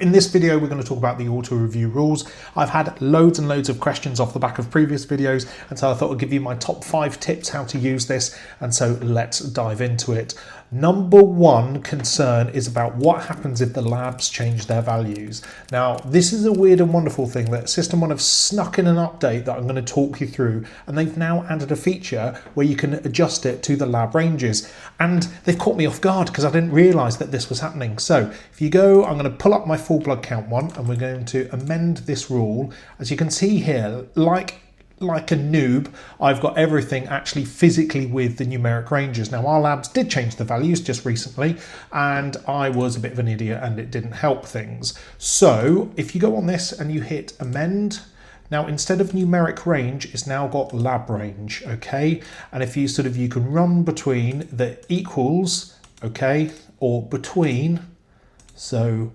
In this video, we're going to talk about the auto review rules. I've had loads and loads of questions off the back of previous videos, and so I thought I'd give you my top 5 tips how to use this, and so let's dive into it. Number one concern is about what happens if the labs change their values. Now, this is a weird and wonderful thing that SystmOne have snuck in an update that I'm going to talk you through, and they've now added a feature where you can adjust it to the lab ranges. And they've caught me off guard because I didn't realise that this was happening. So if you go, I'm going to pull up my full blood count one, and we're going to amend this rule. As you can see here, like a noob, I've got everything actually physically with the numeric ranges. Now, our labs did change the values just recently, and I was a bit of an idiot and it didn't help things. So if you go on this and you hit amend, now instead of numeric range, it's now got lab range, okay? And if you you can run between the equals, okay, or between, so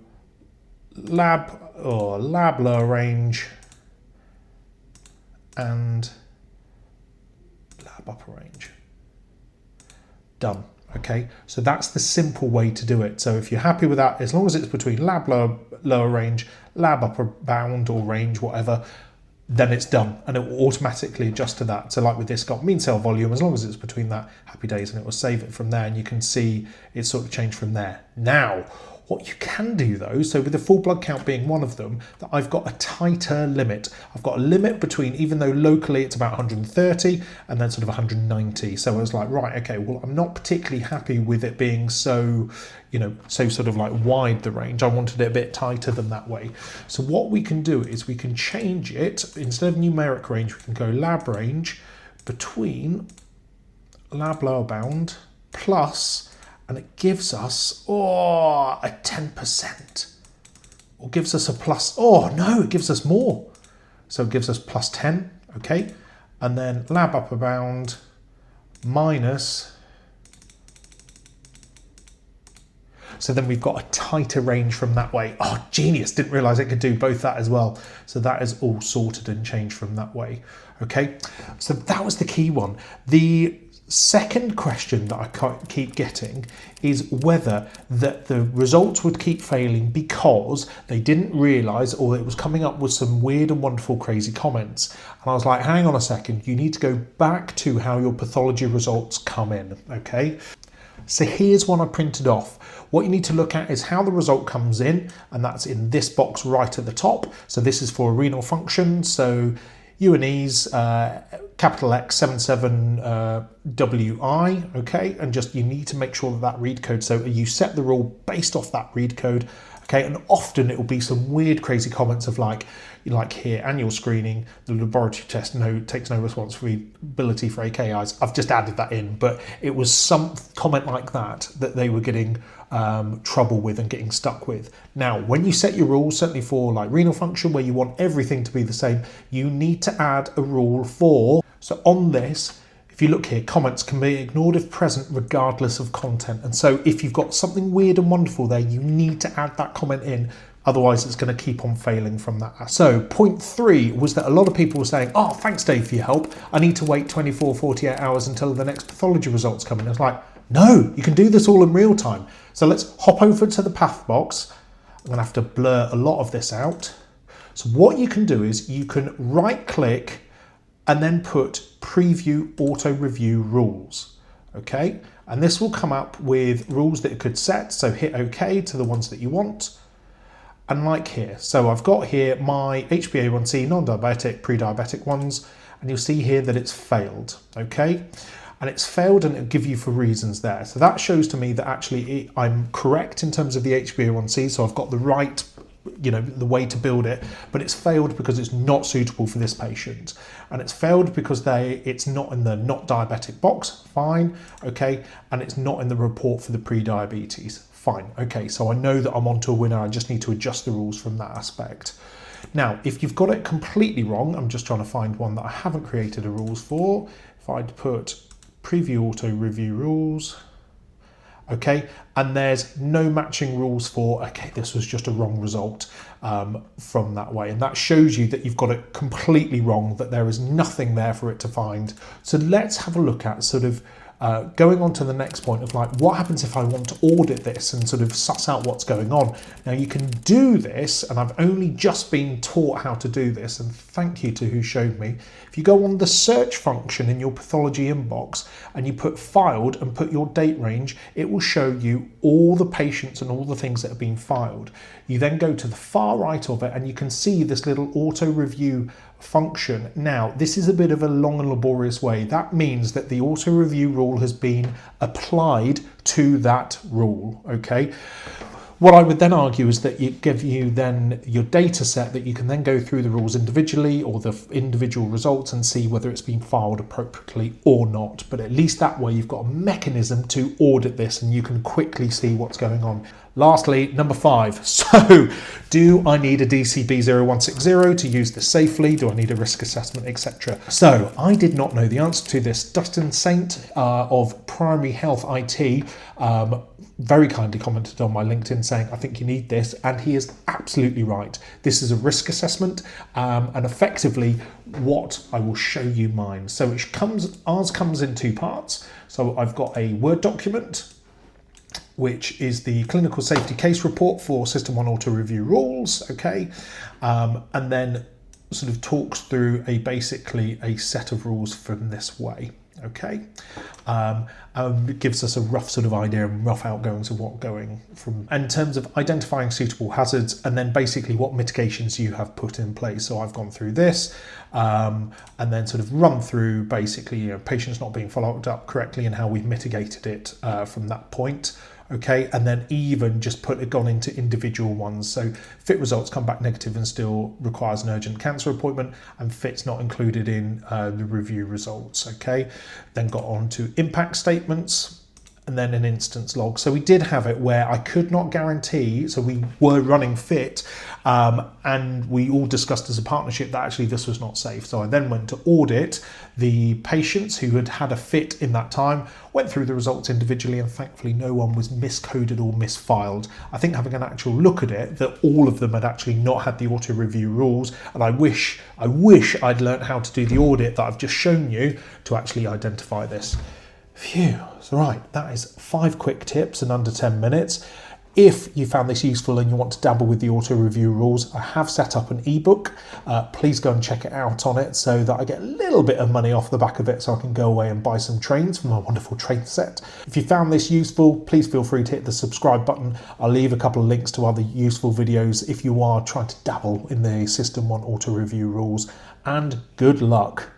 lab lower range and lab upper range. Done. Okay, so that's the simple way to do it. So if you're happy with that, as long as it's between lab lower range, lab upper bound or range, whatever, then it's done, and it will automatically adjust to that. So like with this, got mean cell volume, as long as it's between that, happy days, and it will save it from there, and you can see it sort of changed from there. Now, what you can do though, so with the full blood count being one of them, that I've got a tighter limit. I've got a limit between, even though locally it's about 130 and then sort of 190. So I was like, right, okay, well, I'm not particularly happy with it being so, so sort of like wide the range. I wanted it a bit tighter than that way. So what we can do is we can change it. Instead of numeric range, we can go lab range between lab lower bound plus, and it gives us, a 10%, or gives us a plus, it gives us more. So it gives us plus 10, okay? And then lab upper bound minus, so then we've got a tighter range from that way. Oh, genius, didn't realize it could do both that as well. So that is all sorted and changed from that way, okay? So that was the key one. The second question that I keep getting is whether the results would keep failing because they didn't realise, or it was coming up with some weird and wonderful crazy comments. And I was like, hang on a second, you need to go back to how your pathology results come in, okay? So here's one I printed off. What you need to look at is how the result comes in, and that's in this box right at the top. So this is for renal function. So UNE's capital X 77WI, okay, and just you need to make sure that read code, so you set the rule based off that read code, okay, and often it will be some weird crazy comments of like here, annual screening, the laboratory test takes no responsibility for AKIs. I've just added that in, but it was some comment like that they were getting trouble with and getting stuck with. Now, when you set your rules, certainly for like renal function, where you want everything to be the same, you need to add a rule for, so on this, if you look here, comments can be ignored if present regardless of content. And so if you've got something weird and wonderful there, you need to add that comment in. Otherwise, it's going to keep on failing from that. So point 3 was that a lot of people were saying, oh, thanks, Dave, for your help. I need to wait 24, 48 hours until the next pathology results come in. It's like, no, you can do this all in real time. So let's hop over to the path box. I'm going to have to blur a lot of this out. So what you can do is you can right click and then put preview auto review rules, okay? And this will come up with rules that it could set. So hit OK to the ones that you want. And like here, so I've got here my HbA1c non-diabetic, pre-diabetic ones, and you'll see here that it's failed, okay? And it's failed, and it'll give you for reasons there. So that shows to me that actually I'm correct in terms of the HbA1c, so I've got the right, the way to build it, but it's failed because it's not suitable for this patient. And it's failed because it's not in the not diabetic box, fine, okay, and it's not in the report for the pre-diabetes. Fine, okay, so I know that I'm onto a winner. I just need to adjust the rules from that aspect. Now, if you've got it completely wrong, I'm just trying to find one that I haven't created a rules for. If I'd put preview auto review rules, okay, and there's no matching rules for, okay, this was just a wrong result from that way. And that shows you that you've got it completely wrong, that there is nothing there for it to find. So let's have a look at sort of Going on to the next point of like, what happens if I want to audit this and sort of suss out what's going on? Now you can do this, and I've only just been taught how to do this, and thank you to who showed me. If you go on the search function in your pathology inbox and you put filed and put your date range, it will show you all the patients and all the things that have been filed. You then go to the far right of it and you can see this little auto review function. Now, this is a bit of a long and laborious way. That means that the auto review rule has been applied to that rule, okay? What I would then argue is that it give you then your data set that you can then go through the rules individually or the individual results and see whether it's been filed appropriately or not. But at least that way you've got a mechanism to audit this and you can quickly see what's going on. Lastly, number 5. So, do I need a DCB 0160 to use this safely? Do I need a risk assessment, etc.? So, I did not know the answer to this. Dustin Saint of Primary Health IT very kindly commented on my LinkedIn saying, I think you need this, and he is absolutely right. This is a risk assessment, and effectively what I will show you mine. So ours comes in 2 parts. So I've got a Word document, which is the clinical safety case report for SystmOne auto review rules, okay, and then sort of talks through basically a set of rules from this way. Okay, it gives us a rough sort of idea and rough outgoings of what going from in terms of identifying suitable hazards, and then basically what mitigations you have put in place. So I've gone through this and then sort of run through basically patients not being followed up correctly and how we've mitigated it from that point. Okay, and then even just gone into individual ones. So fit results come back negative and still requires an urgent cancer appointment, and fit's not included in the review results. Okay, then got on to impact statements and then an instance log. So we did have it where I could not guarantee, so we were running fit and we all discussed as a partnership that actually this was not safe. So I then went to audit the patients who had had a fit in that time, went through the results individually, and thankfully no one was miscoded or misfiled. I think having an actual look at it, that all of them had actually not had the auto review rules, and I wish I'd learned how to do the audit that I've just shown you to actually identify this. Phew, so right, that is 5 quick tips in under 10 minutes. If you found this useful and you want to dabble with the auto review rules, I have set up an ebook. Please go and check it out on it so that I get a little bit of money off the back of it so I can go away and buy some trains for my wonderful train set. If you found this useful, please feel free to hit the subscribe button. I'll leave a couple of links to other useful videos if you are trying to dabble in the SystmOne auto review rules, and good luck.